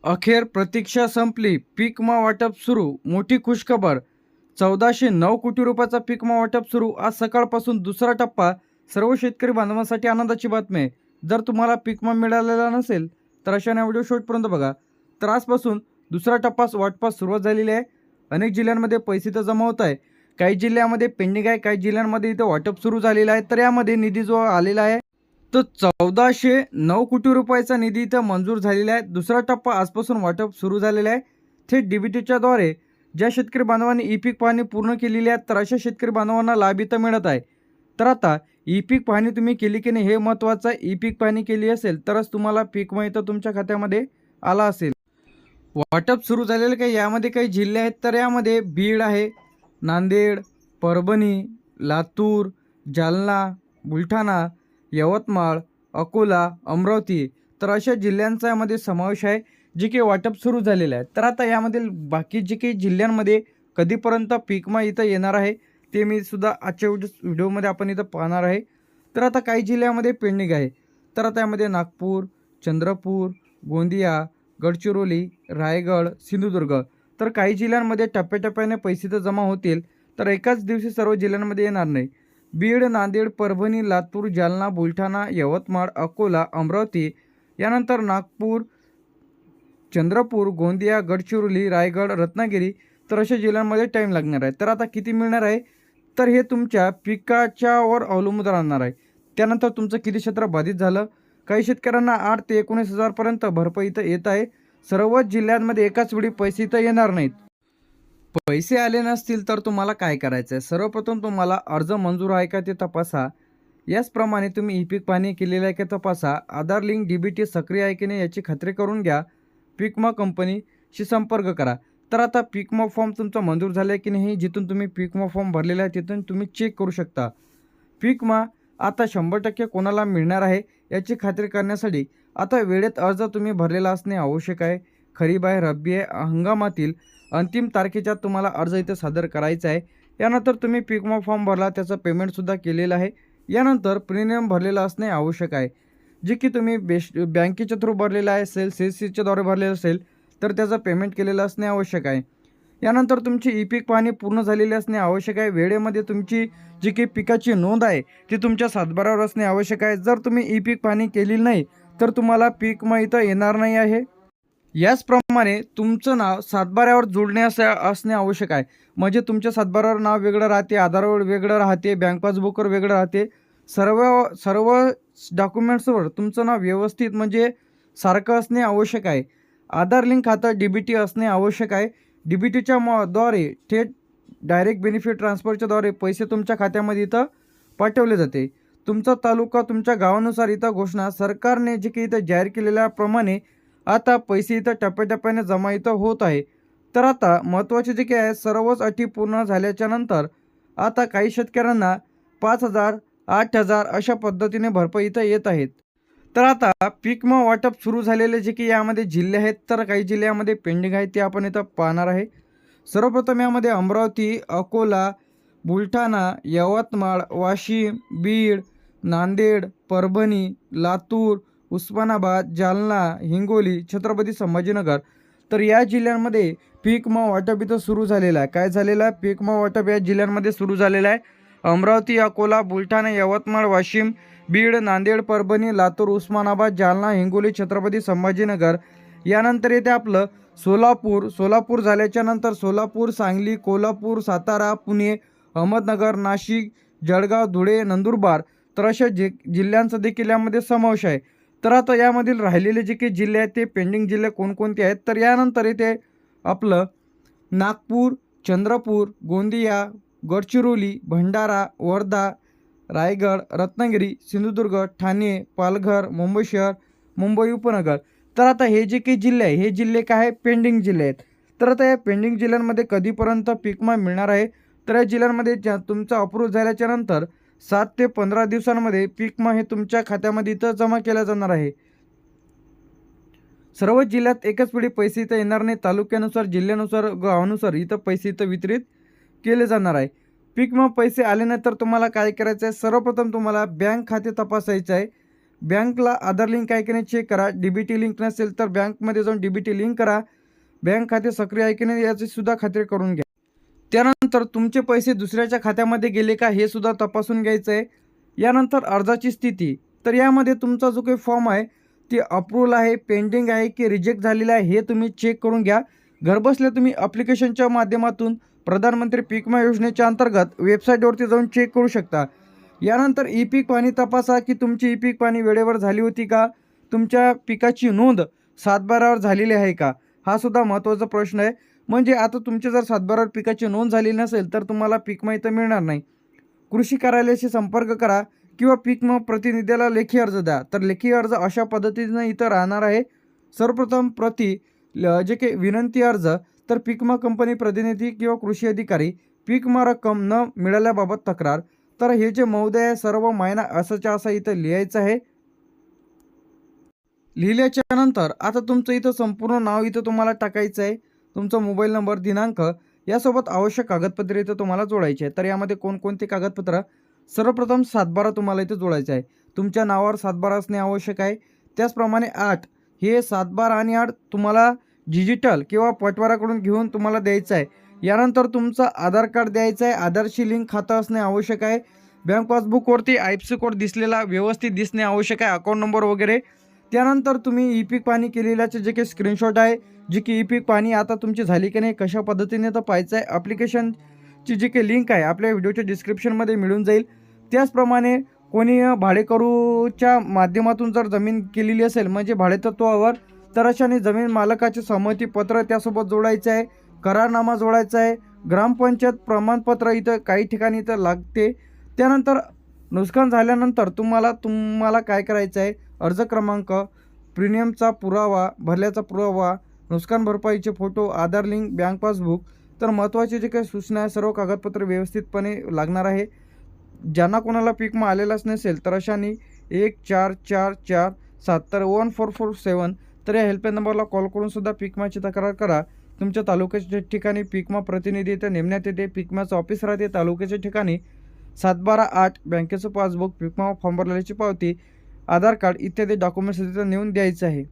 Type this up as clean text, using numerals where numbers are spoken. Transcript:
अखेर प्रतीक्षा संपली. पीक विमा वाटप सुरू. मोठी खुशखबर. 1409 कोटी रुपयाचा पीक विमा वाटप सुरू. आज सकाळपासून दुसरा टप्पा. सर्व शेतकरी बांधवांसाठी आनंदाची बातमी आहे. जर तुम्हाला पीक विमा मिळालेला नसेल तर अशाने व्हिडिओ शेवटपर्यंत बघा. तर आजपासून दुसरा टप्पा वाटपास सुरुवात झालेली आहे. अनेक जिल्ह्यांमध्ये पैसे तर जमा होत आहे. काही जिल्ह्यामध्ये पेंडिंग आहे, काही जिल्ह्यांमध्ये इथं वाटप सुरू झालेलं आहे. तर यामध्ये निधी जो आलेला आहे तो 1409 कोटी रुपयाचा निधी इथं मंजूर झालेला आहे. दुसरा टप्पा आजपासून वाटप सुरू झालेला आहे. थेट डीबीटीच्या द्वारे ज्या शेतकरी बांधवांनी ई पीक पाहणी पूर्ण केलेली आहे तर अशा शेतकरी बांधवांना लाभ इथं मिळत आहे. तर आता ई पीक पाहणी तुम्ही केली की नाही हे महत्त्वाचं आहे. ई पीक पाहणी केली असेल तरच तुम्हाला पीक विमा इथं तुमच्या खात्यामध्ये आला असेल. वाटप सुरू झालेलं काही यामध्ये काही जिल्हे आहेत. तर यामध्ये बीड आहे, नांदेड, परभणी, लातूर, जालना, बुलढाणा, यवतमाळ, अकोला, अमरावती तर अशा जिल्ह्यांचा यामध्ये समावेश आहे जे की वाटप सुरू झालेलं आहे. तर आता यामधील बाकी जे काही जिल्ह्यांमध्ये कधीपर्यंत पीक विमा इथं येणार आहे ते मी सुद्धा आजच्या व्हिडिओमध्ये आपण इथं पाहणार आहे. तर आता काही जिल्ह्यामध्ये पेंडिंग आहे. तर आता यामध्ये नागपूर, चंद्रपूर, गोंदिया, गडचिरोली, रायगड, सिंधुदुर्ग तर काही जिल्ह्यांमध्ये टप्प्याटप्प्याने पैसे तर जमा होतील. तर एकाच दिवशी सर्व जिल्ह्यांमध्ये येणार नाही. बीड, नांदेड, परभणी, लातूर, जालना, बुलढाणा, यवतमाळ, अकोला, अमरावती यानंतर नागपूर, चंद्रपूर, गोंदिया, गडचिरोली, रायगड, रत्नागिरी तर अशा जिल्ह्यांमध्ये टाईम लागणार आहे. तर आता किती मिळणार आहे तर हे तुमच्या पिकाच्यावर अवलंबून राहणार आहे. त्यानंतर तुमचं किती क्षेत्र बाधित झालं. काही शेतकऱ्यांना 8 ते 19,000 भरपाई इथं येत आहे. सर्वच जिल्ह्यांमध्ये एकाच वेळी पैसे इथं येणार नाहीत. पैसे आले नसतील तर तुम्हाला काय करायचं आहे. सर्वप्रथम तुम्हाला अर्ज मंजूर आहे का ते तपासा. याचप्रमाणे तुम्ही ई पीक पाहणी केलेलं आहे का तपासा. आधार लिंक डीबीटी सक्रिय आहे की नाही याची खात्री करून घ्या. पीक विमा कंपनीशी संपर्क करा. तर आता पीक विमा फॉर्म तुमचा मंजूर झाला आहे की नाही जिथून तुम्ही पीक विमा फॉर्म भरलेला आहे तिथून तुम्ही चेक करू शकता. पीक विमा आता 100% कोणाला मिळणार आहे याची खात्री करण्यासाठी आता वेळेत अर्ज तुम्ही भरलेला असणे आवश्यक आहे. खरीप आहे, रब्बी आहे, हंगामातील अंतिम तारखेच्या तुम्हाला अर्ज इथे सादर करायचा आहे. यानंतर तुम्ही पीक विमा फॉर्म भरला, त्याचं पेमेंटसुद्धा केलेलं आहे. यानंतर प्रीमियम भरलेलं असणे आवश्यक आहे. जे की तुम्ही बँकेच्या थ्रू भरलेलं आहे असेल, CSCच्या द्वारे भरलेलं असेल तर त्याचं पेमेंट केलेलं असणे आवश्यक आहे. यानंतर तुमची ई पीक पाहणी पूर्ण झालेली असणे आवश्यक आहे. वेळेमध्ये तुमची जी काही पिकाची नोंद आहे ती तुमच्या सातबाऱ्यावर असणे आवश्यक आहे. जर तुम्ही ई पीक पाहणी केलेली नाही तर तुम्हाला पीक विमा इथं येणार नाही आहे. याचप्रमाणे तुमचं नाव सातबाऱ्यावर असणे आवश्यक आहे. म्हणजे तुमच्या सातबाऱ्यावर नाव वेगळं राहते, आधारवर वेगळं राहते, बँक पासबुकवर वेगळं राहते. सर्व सर्व डॉक्युमेंट्सवर तुमचं नाव व्यवस्थित म्हणजे सारखं असणे आवश्यक आहे. आधार लिंक खातं डीबीटी असणे आवश्यक आहे. डीबीटीच्या द्वारे थेट डायरेक्ट बेनिफिट ट्रान्सफरच्या द्वारे पैसे तुमच्या खात्यामध्ये इथं पाठवले जाते. तुमचा तालुका तुमच्या गावानुसार इथं घोषणा सरकारने जे काही इथं जाहीर केलेल्याप्रमाणे आता पैसे इथं टप्प्याटप्प्याने जमा इथं होत आहे. तर आता महत्त्वाचे जे काही आहे सर्वच अटी पूर्ण झाल्याच्या नंतर आता काही शेतकऱ्यांना 5,000, 8,000 अशा पद्धतीने भरपाई इथं येत आहेत. तर आता पीक विमा वाटप सुरू झालेले जे की यामध्ये जिल्हे आहेत तर काही जिल्ह्यामध्ये पेंडिंग आहेत ते आपण इथं पाहणार आहे. सर्वप्रथम यामध्ये अमरावती, अकोला, बुलढाणा, यवतमाळ, वाशिम, बीड, नांदेड, परभणी, लातूर, उस्मानाबाद, जालना, हिंगोली, छत्रपती संभाजीनगर तर या जिल्ह्यांमध्ये पीक विमा वाटप इथं सुरू झालेलं आहे. काय झालेलं आहे पीक विमा वाटप या जिल्ह्यांमध्ये सुरू झालेलं आहे. अमरावती, अकोला, बुलढाणा, यवतमाळ, वाशिम, बीड, नांदेड, परभणी, लातूर, उस्मानाबाद, जालना, हिंगोली, छत्रपती संभाजीनगर. यानंतर येते आपलं सोलापूर झाल्याच्या नंतर सोलापूर, सांगली, कोल्हापूर, सातारा, पुणे, अहमदनगर, नाशिक, जळगाव, धुळे, नंदुरबार तर अशा जिल्ह्यांचा देखील यामध्ये समावेश आहे. तर आता यामधील राहिलेले जे काही जिल्हे आहेत ते पेंडिंग जिल्हे कोणकोणते आहेत तर यानंतर इथे आपलं नागपूर, चंद्रपूर, गोंदिया, गडचिरोली, भंडारा, वर्धा, रायगड, रत्नागिरी, सिंधुदुर्ग, ठाणे, पालघर, मुंबई शहर, मुंबई उपनगर तर आता हे जे काही जिल्हे आहे हे जिल्हे काय आहे पेंडिंग जिल्हे आहेत. तर आता या पेंडिंग जिल्ह्यांमध्ये कधीपर्यंत पीक विमा मिळणार आहे तर या जिल्ह्यांमध्ये तुमचा अप्रूव्ह झाल्याच्या नंतर 7 ते 15 दिवसांमध्ये पीक विमा हे तुमच्या खात्यामध्ये इथं जमा केला जाणार आहे. सर्व जिल्ह्यात एकाच वेळी पैसे इथं येणार नाही. तालुक्यानुसार, जिल्ह्यानुसार, गावानुसार इथं पैसे इथं वितरित केले जाणार आहे. पीक विमा पैसे आले नाही तर तुम्हाला काय करायचं आहे सर्वप्रथम तुम्हाला बँक खाते तपासायचं आहे. बँकला आधार लिंक आहे की नाही चेक करा. DBT लिंक नसेल तर बँकमध्ये जाऊन DBT लिंक करा. बँक खाते सक्रिय आहे की नाही याची सुद्धा खात्री करून घ्या. त्यानंतर तुमचे पैसे दुसऱ्याच्या खात्यामध्ये गेले का हे सुद्धा तपासून घ्यायचं आहे. यानंतर अर्जाची स्थिती, तर यामध्ये तुमचा जो काही फॉर्म आहे ती अप्रूव्हल आहे, पेंडिंग आहे की रिजेक्ट झालेला आहे हे तुम्ही चेक करून घ्या. घरबसल्या तुम्ही ॲप्लिकेशनच्या माध्यमातून प्रधानमंत्री पीक विमा योजनेच्या अंतर्गत वेबसाईटवरती जाऊन चेक करू शकता. यानंतर ई पीक पाहणी तपासा की तुमची ई पीक पाहणी वेळेवर झाली होती का, तुमच्या पिकाची नोंद 7/12वर झालेली आहे का, हा सुद्धा महत्त्वाचा प्रश्न आहे. म्हणजे आता तुमची जर 7/12वर पिकाची नोंद झाली नसेल तर तुम्हाला पीक विमा इथं मिळणार नाही. कृषी कार्यालयाशी संपर्क करा किंवा पीक विमा प्रतिनिधीला लेखी अर्ज द्या. तर लेखी अर्ज अशा पद्धतीनं इथं राहणार आहे. सर्वप्रथम जे काही विनंती अर्ज, तर पीक विमा कंपनी प्रतिनिधी किंवा कृषी अधिकारी पीक विमा रक्कम न मिळाल्याबाबत तक्रार. तर हे जे महोदय आहे सर्व महिना असंच्या असं इथं लिहायचं आहे. लिहिल्याच्या नंतर आता तुमचं इथं संपूर्ण नाव इथं तुम्हाला टाकायचं आहे. तुमचा मोबाईल नंबर, दिनांक यासोबत आवश्यक कागदपत्रे इथं तुम्हाला जोडायचे आहे. तर यामध्ये कोणकोणती कागदपत्र, सर्वप्रथम 7/12 तुम्हाला इथं जोडायचं आहे. तुमच्या नावावर 7/12 असणे आवश्यक आहे. त्याचप्रमाणे 8 हे 7/12 आणि 8 तुम्हाला डिजिटल किंवा पटवाऱ्याकडून घेऊन तुम्हाला द्यायचं आहे. यानंतर तुमचं आधार कार्ड द्यायचं आहे. आधारशी लिंक खातं असणे आवश्यक आहे. बँक पासबुकवरती IFSC कोड दिसलेला व्यवस्थित दिसणे आवश्यक आहे, अकाउंट नंबर वगैरे. त्यानंतर तुम्ही ई पीक पाहणी केलेल्याचे जे काही स्क्रीनशॉट आहे, जी की ई पीक पाहणी आता तुमची झाली की नाही कशा पद्धतीने तर पाहायचं आहे. ॲप्लिकेशनची जी काही लिंक आहे आपल्या व्हिडिओच्या डिस्क्रिप्शनमध्ये मिळून जाईल. त्याचप्रमाणे कोणी भाडेकरूच्या माध्यमातून जर जमीन केलेली असेल म्हणजे भाडेतत्वावर, तर अशाने जमीन मालकाचे संमतीपत्र त्यासोबत जोडायचं आहे. करारनामा जोडायचा आहे. ग्रामपंचायत प्रमाणपत्र इथं काही ठिकाणी इथं लागते. त्यानंतर नुकसान झाल्यानंतर तुम्हाला काय करायचं आहे, अर्ज क्रमांक, प्रीमियमचा पुरावा, भरल्याचा पुरावा, नुकसान भरपाईचे फोटो, आधार लिंक, बँक पासबुक. तर महत्त्वाचे जे काही सूचना आहे सर्व कागदपत्र व्यवस्थितपणे लागणार आहे. ज्यांना कोणाला पीक विमा आलेलाच नसेल तर अशाने 144447 तर 1447 तर या हेल्पलाईन नंबरला कॉल करून सुद्धा पीक विम्याची तक्रार करा. तुमच्या तालुक्याच्या ठिकाणी पीक विमा प्रतिनिधी इथं नेमण्यात येते. पीक विम्याचं ऑफिस राहते तालुक्याच्या ठिकाणी. 7/12/8 बँकेचं पासबुक, पीक विमा फॉर्म भरलेल्याची पावती, आधार कार्ड इत्यादी डॉक्युमेंट्स तिथं नेऊन द्यायचं आहे.